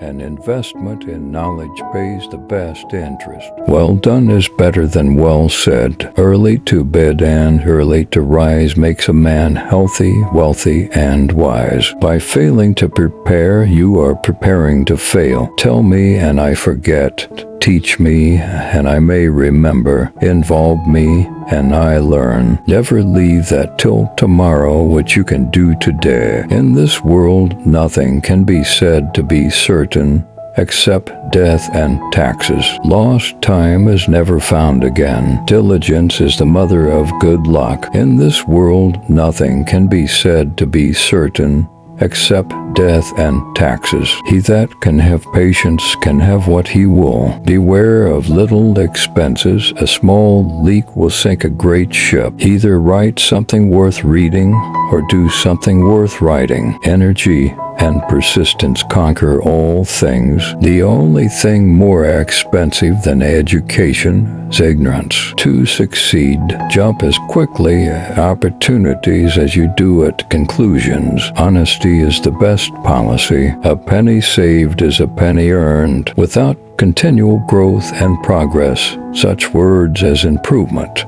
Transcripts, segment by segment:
and investment in knowledge pays the best interest. Well done is better than well said. Early to bed and early to rise makes a man healthy, wealthy, and wise. By failing to prepare, you are preparing to fail. Tell me and I forget. Teach me, and I may remember. Involve me, and I learn. Never leave that till tomorrow which you can do today. In this world, nothing can be said to be certain except death and taxes. Lost time is never found again. Diligence is the mother of good luck. In this world, nothing can be said to be certain except death and taxes. He that can have patience can have what he will. Beware of little expenses. A small leak will sink a great ship. Either write something worth reading or do something worth writing. Energy and persistence conquer all things. The only thing more expensive than education is ignorance. To succeed, jump as quickly at opportunities as you do at conclusions. Honesty is the best policy. A penny saved is a penny earned. Without continual growth and progress, such words as improvement,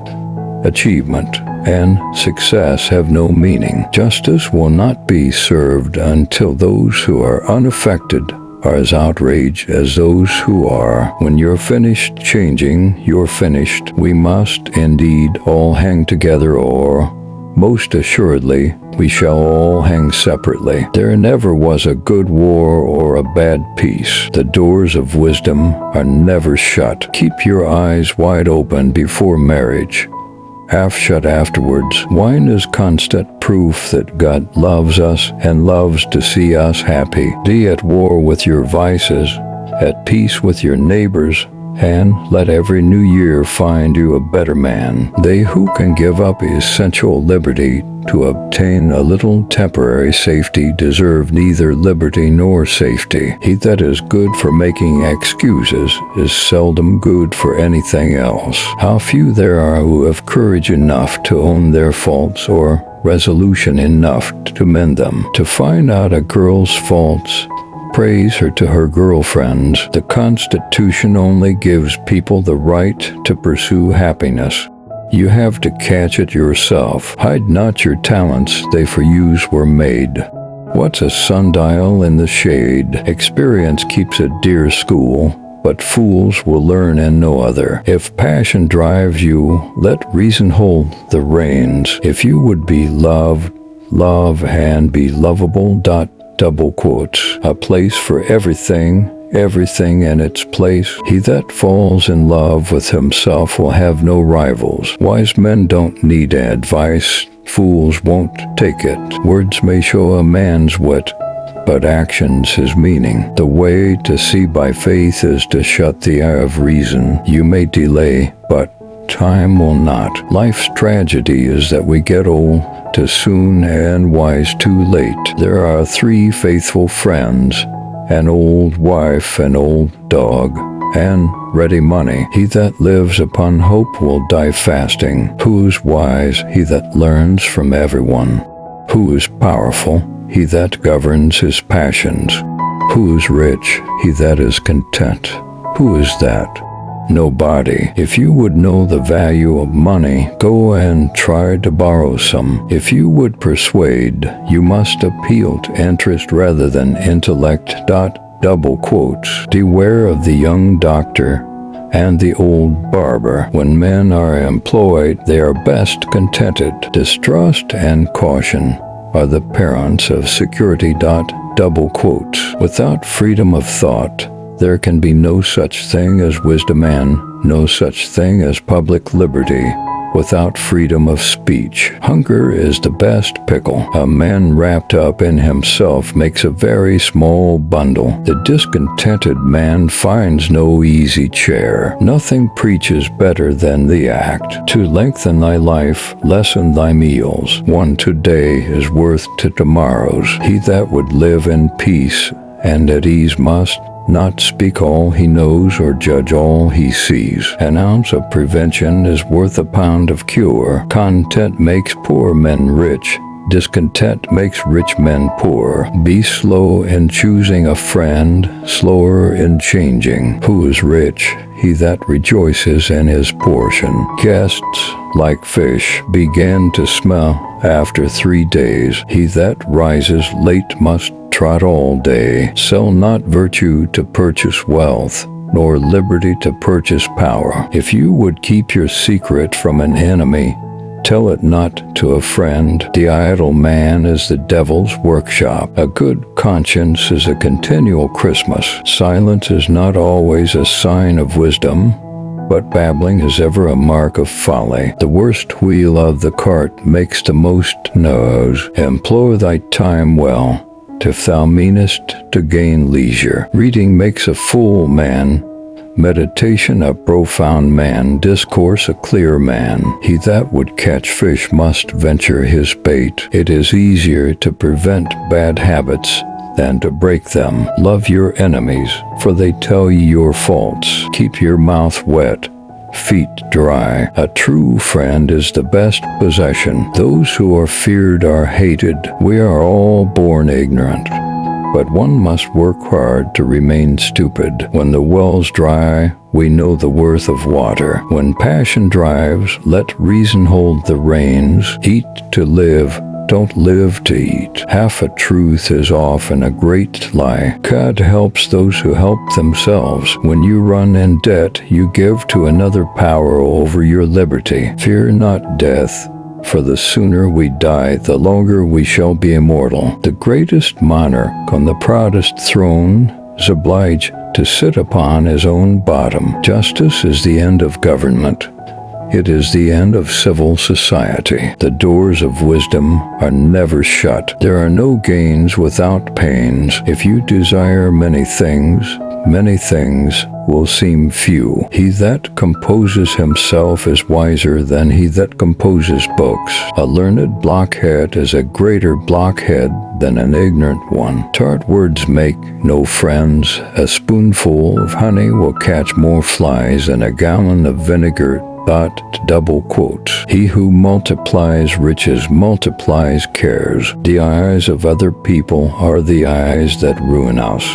achievement, and success have no meaning. Justice will not be served until those who are unaffected are as outraged as those who are. When you're finished changing, you're finished. We must indeed all hang together, or most assuredly we shall all hang separately. There never was a good war or a bad peace. The doors of wisdom are never shut. Keep your eyes wide open before marriage, half shut afterwards. Wine is constant proof that God loves us and loves to see us happy. Be at war with your vices, at peace with your neighbors, and let every new year find you a better man. They who can give up essential liberty to obtain a little temporary safety deserve neither liberty nor safety. He that is good for making excuses is seldom good for anything else. How few there are who have courage enough to own their faults, or resolution enough to mend them. To find out a girl's faults, praise her to her girlfriends. The Constitution only gives people the right to pursue happiness. You have to catch it yourself. Hide not your talents, they for use were made. What's a sundial in the shade? Experience keeps a dear school, but fools will learn in no other. If passion drives you, let reason hold the reins. If you would be loved, love and be lovable. Double quotes. A place for everything, everything in its place. He that falls in love with himself will have no rivals. Wise men don't need advice. Fools won't take it. Words may show a man's wit, but actions his meaning. The way to see by faith is to shut the eye of reason. You may delay, but time will not. Life's tragedy is that we get old too soon and wise too late. There are 3 faithful friends, an old wife, an old dog, and ready money. He that lives upon hope will die fasting. Who is wise? He that learns from everyone. Who is powerful? He that governs his passions. Who is rich? He that is content. Who is that? Nobody. If you would know the value of money, go and try to borrow some. If you would persuade, you must appeal to interest rather than intellect. Double quotes. Beware of the young doctor and the old barber. When men are employed, they are best contented. Distrust and caution are the parents of security. Double quotes. Without freedom of thought, there can be no such thing as wisdom and no such thing as public liberty without freedom of speech. Hunger is the best pickle. A man wrapped up in himself makes a very small bundle. The discontented man finds no easy chair. Nothing preaches better than the act. To lengthen thy life, lessen thy meals. One today is worth to tomorrow's. He that would live in peace and at ease must not speak all he knows or judge all he sees. An ounce of prevention is worth a pound of cure. Content makes poor men rich, Discontent makes rich men poor. Be slow in choosing a friend, slower in changing. Who is rich? He that rejoices in his portion. Guests, like fish, begin to smell after 3 days. He that rises late must trot all day. Sell not virtue to purchase wealth, nor liberty to purchase power. If you would keep your secret from an enemy, tell it not to a friend. The idle man is the devil's workshop. A good conscience is a continual Christmas. Silence is not always a sign of wisdom, but babbling is ever a mark of folly. The worst wheel of the cart makes the most noise. Employ thy time well, if thou meanest to gain leisure. Reading makes a fool man, meditation a profound man, discourse a clear man. He that would catch fish must venture his bait. It is easier to prevent bad habits than to break them. Love your enemies, for they tell you your faults. Keep your mouth wet, feet dry. A true friend is the best possession. Those who are feared are hated. We are all born ignorant, but one must work hard to remain stupid. When the well's dry, we know the worth of water. When passion drives, let reason hold the reins. Eat to live, don't live to eat. Half a truth is often a great lie. God helps those who help themselves. When you run in debt, you give to another power over your liberty. Fear not death, for the sooner we die, the longer we shall be immortal. The greatest monarch on the proudest throne is obliged to sit upon his own bottom. Justice is the end of government. It is the end of civil society. The doors of wisdom are never shut. There are no gains without pains. If you desire many things will seem few. He that composes himself is wiser than he that composes books. A learned blockhead is a greater blockhead than an ignorant one. Tart words make no friends. A spoonful of honey will catch more flies than a gallon of vinegar. Double quotes. He who multiplies riches multiplies cares. The eyes of other people are the eyes that ruin us.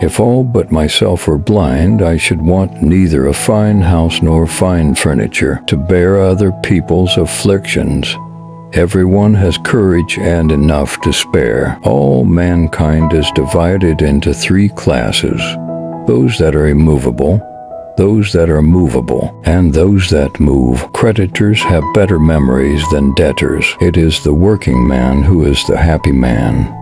If all but myself were blind, I should want neither a fine house nor fine furniture to bear other people's afflictions. Everyone has courage and enough to spare. All mankind is divided into 3 classes: those that are immovable, those that are movable, and those that move. Creditors have better memories than debtors. It is the working man who is the happy man.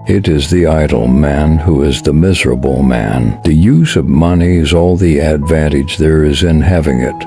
It is the idle man who is the miserable man. The use of money is all the advantage there is in having it.